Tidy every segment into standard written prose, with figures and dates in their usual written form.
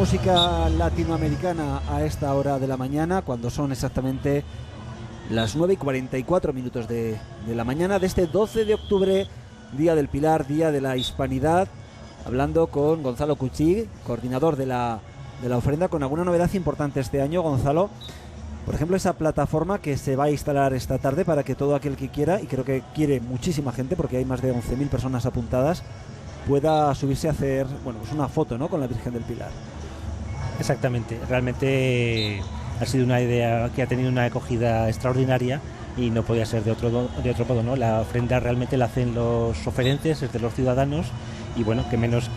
música latinoamericana a esta hora de la mañana, cuando son exactamente las 9:44 de la mañana de este 12 de octubre, Día del Pilar, Día de la Hispanidad, hablando con Gonzalo Cuchí, coordinador de la ofrenda, con alguna novedad importante este año, Gonzalo. Por ejemplo, esa plataforma que se va a instalar esta tarde para que todo aquel que quiera, y creo que quiere muchísima gente porque hay más de 11.000 personas apuntadas, pueda subirse a hacer, bueno, pues una foto, ¿no?, con la Virgen del Pilar. Exactamente, realmente ha sido una idea que ha tenido una acogida extraordinaria y no podía ser de otro modo, ¿no? La ofrenda realmente la hacen los oferentes, es de los ciudadanos, y bueno, que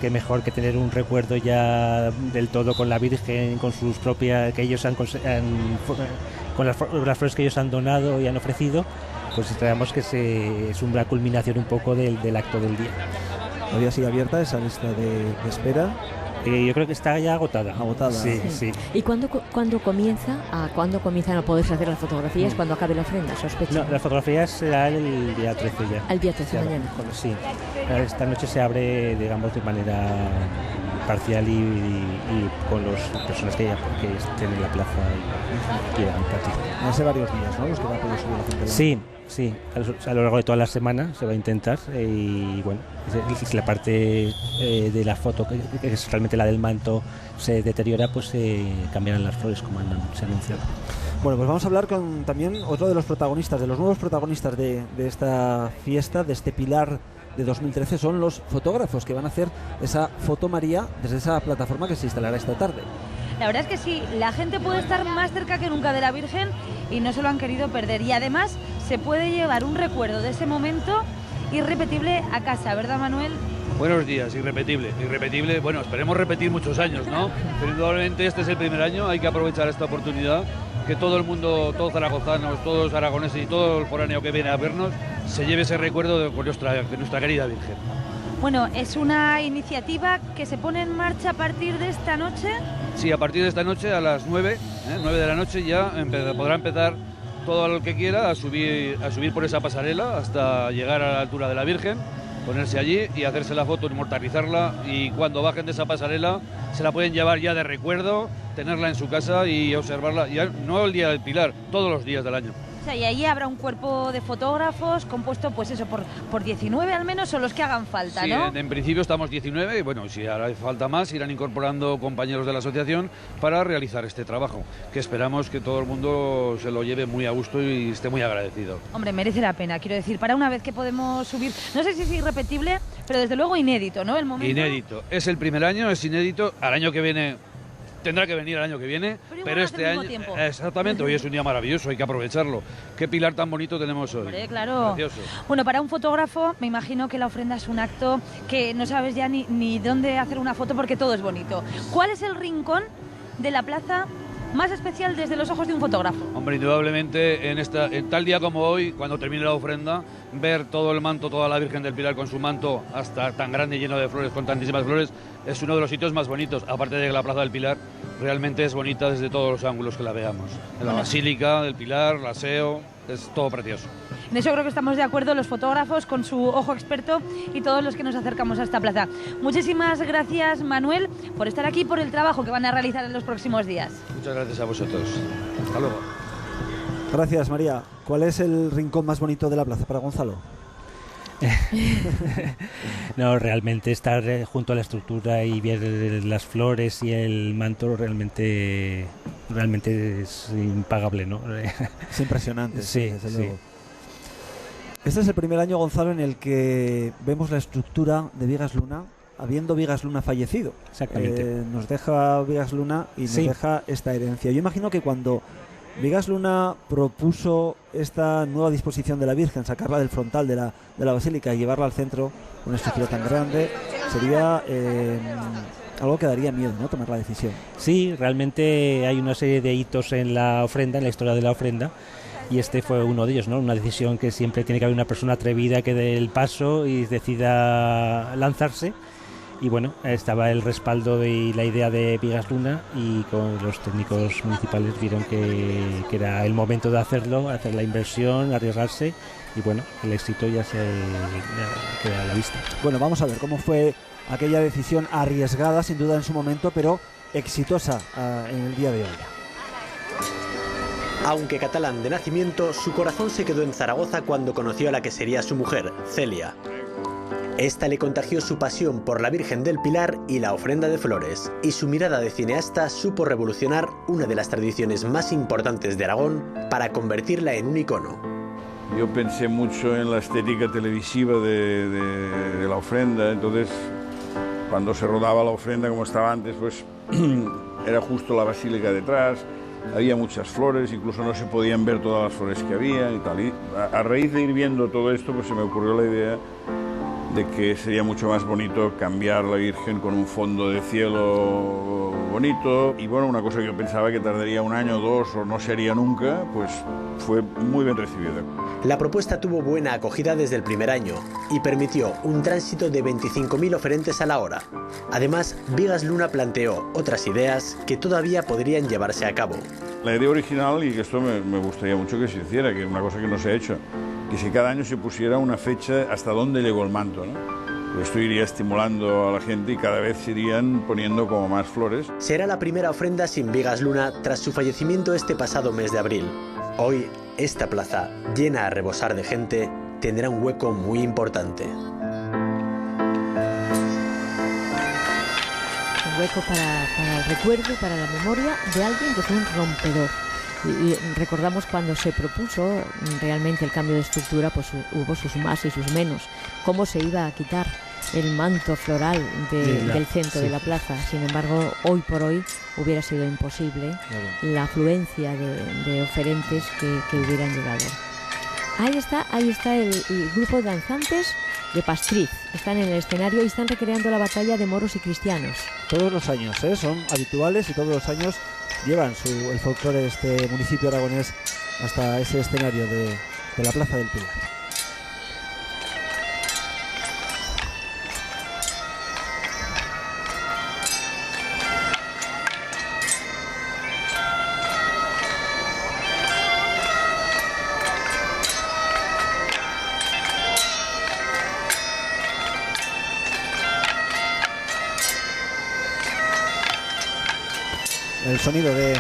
mejor que tener un recuerdo ya del todo con la Virgen, con sus propias, que ellos con las flores que ellos han donado y han ofrecido, pues esperamos que es una culminación un poco del acto del día. ¿Todavía sigue abierta esa lista de espera? Yo creo que está ya agotada. Sí, sí, sí. ¿Y cuándo comienzan a poderse hacer las fotografías? ¿Cuándo acabe la ofrenda, sospecho? No, las fotografías será el día 13 ya. El día 13 mañana. Sí. Esta noche se abre, digamos, de manera parcial y con las personas que estén en la plaza y quieran participar. Hace varios días, ¿no?, los que va a poder subir la gente. Sí, a lo largo de toda la semana se va a intentar, y bueno, si la parte de la foto, que es realmente la del manto, se deteriora, pues se cambiarán las flores como se ha anunciado. Bueno, pues vamos a hablar con también otro de los protagonistas, de los nuevos protagonistas de esta fiesta, de este Pilar de 2013, son los fotógrafos que van a hacer esa fotomaría desde esa plataforma que se instalará esta tarde. La verdad es que sí, la gente puede estar más cerca que nunca de la Virgen y no se lo han querido perder. Y además se puede llevar un recuerdo de ese momento irrepetible a casa, ¿verdad, Manuel? Buenos días, irrepetible. Bueno, esperemos repetir muchos años, ¿no? Pero indudablemente este es el primer año, hay que aprovechar esta oportunidad, que todo el mundo, todos zaragozanos, todos los aragoneses y todo el foráneo que viene a vernos, se lleve ese recuerdo de nuestra querida Virgen. Bueno, es una iniciativa que se pone en marcha a partir de esta noche. Sí, a partir de esta noche a las 9 de la noche ya podrá empezar todo el que quiera a subir por esa pasarela hasta llegar a la altura de la Virgen, ponerse allí y hacerse la foto, inmortalizarla, y cuando bajen de esa pasarela se la pueden llevar ya de recuerdo, tenerla en su casa y observarla, ya no el día del Pilar, todos los días del año. O sea, y allí habrá un cuerpo de fotógrafos compuesto, pues eso, por 19 al menos, o los que hagan falta, sí, ¿no? En principio estamos 19, y bueno, si hará falta más, irán incorporando compañeros de la asociación para realizar este trabajo, que esperamos que todo el mundo se lo lleve muy a gusto y esté muy agradecido. Hombre, merece la pena, quiero decir, para una vez que podemos subir, no sé si es irrepetible, pero desde luego inédito, ¿no? El momento. Inédito, es el primer año, es inédito, al año que viene... Tendrá que venir el año que viene, pero este año... Exactamente, hoy es un día maravilloso, hay que aprovecharlo. Qué Pilar tan bonito tenemos hoy. Hombre, claro. Precioso. Bueno, para un fotógrafo me imagino que la ofrenda es un acto que no sabes ya ni dónde hacer una foto porque todo es bonito. ¿Cuál es el rincón de la plaza más especial desde los ojos de un fotógrafo? Hombre, indudablemente en tal día como hoy, cuando termine la ofrenda, ver todo el manto, toda la Virgen del Pilar con su manto hasta tan grande y lleno de flores, con tantísimas flores, es uno de los sitios más bonitos. Aparte de que la Plaza del Pilar realmente es bonita desde todos los ángulos que la veamos. La Basílica del Pilar, la SEO, es todo precioso. En eso creo que estamos de acuerdo los fotógrafos con su ojo experto y todos los que nos acercamos a esta plaza. Muchísimas gracias, Manuel, por estar aquí, por el trabajo que van a realizar en los próximos días. Muchas gracias a vosotros. Hasta luego. Gracias, María. ¿Cuál es el rincón más bonito de la plaza para Gonzalo? No, realmente estar junto a la estructura y ver las flores y el manto realmente es impagable, ¿no? Es impresionante, sí, desde sí. luego. Este es el primer año, Gonzalo, en el que vemos la estructura de Vigas Luna, habiendo Vigas Luna fallecido. Exactamente. Nos deja Vigas Luna y nos deja esta herencia. Yo imagino que cuando Vigas Luna propuso esta nueva disposición de la Virgen, sacarla del frontal de la basílica y llevarla al centro, una estructura tan grande, sería algo que daría miedo, ¿no?, tomar la decisión. Sí, realmente hay una serie de hitos en la ofrenda, en la historia de la ofrenda, y este fue uno de ellos, ¿no? Una decisión que siempre tiene que haber una persona atrevida que dé el paso y decida lanzarse. Y bueno, estaba el respaldo y la idea de Vigas Luna, y con los técnicos municipales vieron que era el momento de hacerlo, hacer la inversión, arriesgarse, y bueno, el éxito ya queda a la vista. Bueno, vamos a ver cómo fue aquella decisión arriesgada, sin duda, en su momento, pero exitosa en el día de hoy. Aunque catalán de nacimiento, su corazón se quedó en Zaragoza cuando conoció a la que sería su mujer, Celia. Esta le contagió su pasión por la Virgen del Pilar y la ofrenda de flores, y su mirada de cineasta supo revolucionar una de las tradiciones más importantes de Aragón para convertirla en un icono. Yo pensé mucho en la estética televisiva de la ofrenda, entonces cuando se rodaba la ofrenda como estaba antes, pues era justo la basílica detrás, había muchas flores, incluso no se podían ver todas las flores que había y tal. Y a raíz de ir viendo todo esto, pues se me ocurrió la idea de que sería mucho más bonito cambiar la Virgen con un fondo de cielo bonito. Y bueno, una cosa que yo pensaba que tardaría 1 año o 2 o no se haría nunca, pues fue muy bien recibida. La propuesta tuvo buena acogida desde el primer año y permitió un tránsito de 25.000 oferentes a la hora. Además, Vigas Luna planteó otras ideas que todavía podrían llevarse a cabo. La idea original, y que esto me gustaría mucho que se hiciera, que es una cosa que no se ha hecho, que si cada año se pusiera una fecha hasta dónde llegó el manto, ¿no? Esto iría estimulando a la gente y cada vez se irían poniendo como más flores. Será la primera ofrenda sin Vigas Luna tras su fallecimiento este pasado mes de abril. Hoy, esta plaza, llena a rebosar de gente, tendrá un hueco muy importante. Un hueco para el recuerdo, para la memoria de alguien que fue un rompedor. Y recordamos cuando se propuso realmente el cambio de estructura, pues hubo sus más y sus menos. Cómo se iba a quitar el manto floral del centro de la plaza. Sin embargo, hoy por hoy hubiera sido imposible la afluencia de oferentes que hubieran llegado. Ahí está el grupo de danzantes de Pastriz. Están en el escenario y están recreando la batalla de moros y cristianos. Todos los años, son habituales y todos los años llevan el folclore de este municipio aragonés hasta ese escenario de la Plaza del Pilar. El sonido de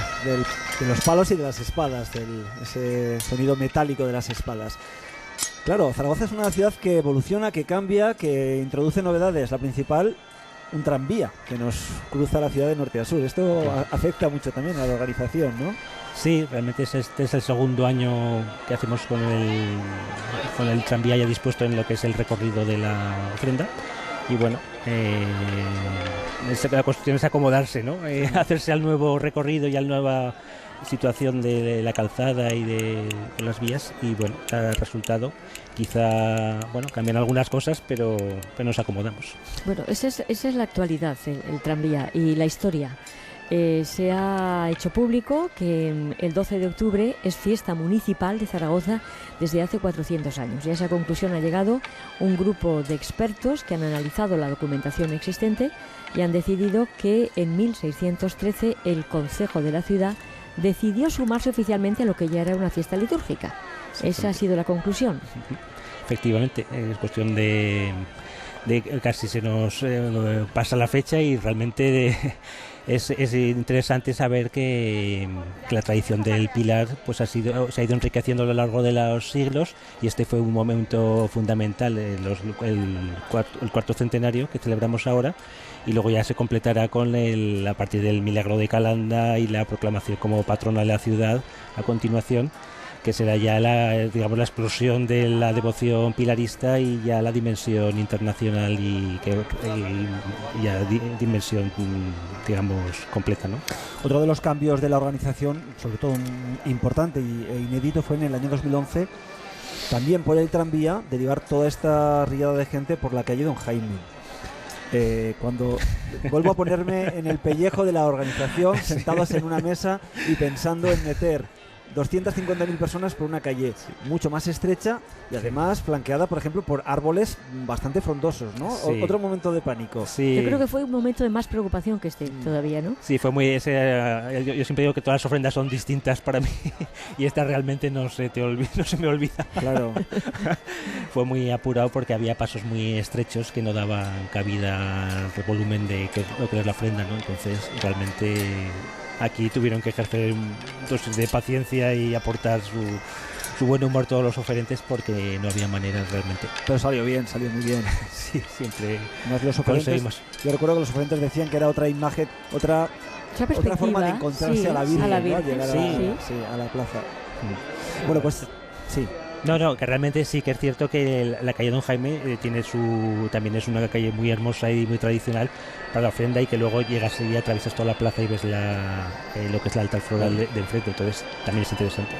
los palos y de las espadas, ese sonido metálico de las espadas. Claro, Zaragoza es una ciudad que evoluciona, que cambia, que introduce novedades. La principal, un tranvía que nos cruza la ciudad de norte a sur. Esto afecta mucho también a la organización, ¿no? Sí, realmente este es el segundo año que hacemos con el tranvía ya dispuesto en lo que es el recorrido de la ofrenda. Y bueno, la cuestión es acomodarse, ¿no? Hacerse al nuevo recorrido y a la nueva situación de la calzada y de las vías. Y bueno, el resultado quizá, cambian algunas cosas, pero nos acomodamos. Bueno, esa es la actualidad, el tranvía y la historia. Se ha hecho público que el 12 de octubre es fiesta municipal de Zaragoza desde hace 400 años. Y a esa conclusión ha llegado un grupo de expertos que han analizado la documentación existente y han decidido que en 1613 el Concejo de la ciudad decidió sumarse oficialmente a lo que ya era una fiesta litúrgica. Esa ha sido la conclusión. Efectivamente, es cuestión de casi se nos pasa la fecha y realmente es interesante saber que la tradición del Pilar pues se ha ido enriqueciendo a lo largo de los siglos y este fue un momento fundamental, el cuarto centenario que celebramos ahora, y luego ya se completará con a partir del milagro de Calanda y la proclamación como patrona de la ciudad a continuación, que será ya la explosión de la devoción pilarista y ya la dimensión internacional y ya dimensión, completa, ¿no? Otro de los cambios de la organización, sobre todo importante e inédito, fue en el año 2011, también por el tranvía, derivar toda esta riada de gente por la calle Don Jaime. Cuando vuelvo a ponerme en el pellejo de la organización, sentados en una mesa y pensando en meter 250.000 personas por una calle mucho más estrecha y además flanqueada, por ejemplo, por árboles bastante frondosos, ¿no? Sí. Otro momento de pánico. Sí. Yo creo que fue un momento de más preocupación que todavía, ¿no? Sí, fue muy... yo siempre digo que todas las ofrendas son distintas para mí y esta realmente no se me olvida. Claro. Fue muy apurado porque había pasos muy estrechos que no daban cabida al volumen de lo que es la ofrenda, ¿no? Entonces, realmente aquí tuvieron que ejercer dosis de paciencia y aportar su buen humor todos los oferentes porque no había maneras realmente. Pero salió muy bien. Sí, siempre Más los oferentes, conseguimos. yo recuerdo que los oferentes decían que era otra imagen, otra forma de encontrarse a la Virgen, ¿no? Llegar a la plaza. Bueno, pues sí. No, que realmente sí que es cierto que la calle Don Jaime también es una calle muy hermosa y muy tradicional para la ofrenda y que luego llegas y atraviesas toda la plaza y ves lo que es el altar floral de enfrente, entonces también es interesante.